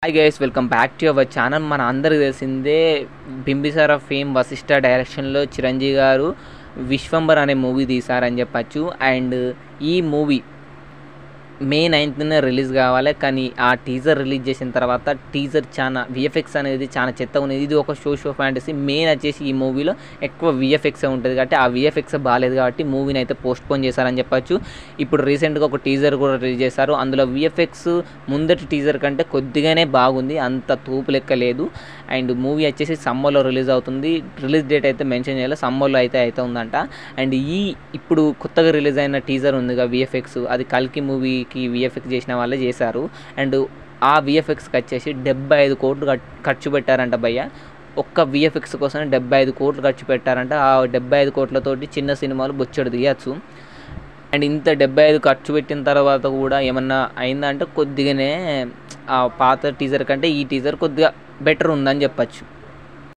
Hi guys, welcome back to our channel. మన అందరికి తెలిసిందే బింబిసార ఫేమ్ వశిష్ఠ డైరెక్షన్లో చిరంజీవి గారు విశ్వంబర్ అనే మూవీ తీశారని చెప్పచ్చు. అండ్ ఈ మూవీ మే 9th రిలీజ్ కావాలి, కానీ ఆ టీజర్ రిలీజ్ చేసిన తర్వాత టీజర్ చాలా విఎఫ్ఎక్స్ అనేది చాలా చెత్తగా ఉన్నది. ఇది ఒక షో ఫ్యాంటసీ. మెయిన్ వచ్చేసి ఈ మూవీలో ఎక్కువ విఎఫ్ఎక్స్ ఉంటుంది కాబట్టి ఆ విఎఫ్ఎక్స్ బాగాలేదు కాబట్టి మూవీని అయితే పోస్ట్ పోన్ చేశారని చెప్పచ్చు. ఇప్పుడు రీసెంట్గా ఒక టీజర్ కూడా రిలీజ్ చేశారు. అందులో విఎఫ్ఎక్స్ ముందటి టీజర్ కంటే కొద్దిగానే బాగుంది, అంత తూపు లెక్క లేదు. అండ్ మూవీ వచ్చేసి సమ్మర్లో రిలీజ్ అవుతుంది. రిలీజ్ డేట్ అయితే మెన్షన్ చేయాలి, సమ్మర్లో అయితే ఉందంట. అండ్ ఇప్పుడు కొత్తగా రిలీజ్ అయిన టీజర్ ఉందిగా విఎఫ్ఎక్స్, అది కల్కి మూవీకి విఎఫ్ఎక్స్ చేసిన వాళ్ళే చేశారు. అండ్ ఆ విఎఫ్ఎక్స్కి వచ్చేసి 75 కోట్లు ఖర్చు పెట్టారంట భయ్య. ఒక్క విఎఫ్ఎక్స్ కోసం 75 కోట్లు ఖర్చు పెట్టారంట. ఆ 75 కోట్లతోటి చిన్న సినిమాలు బొచ్చడు తీయచ్చు. అండ్ ఇంత 75 ఖర్చు పెట్టిన తర్వాత కూడా ఏమన్నా అయిందంటే కొద్దిగానే ఆ పాత టీజర్ కంటే ఈ టీజర్ కొద్దిగా బెటర్ ఉందని చెప్పచ్చు.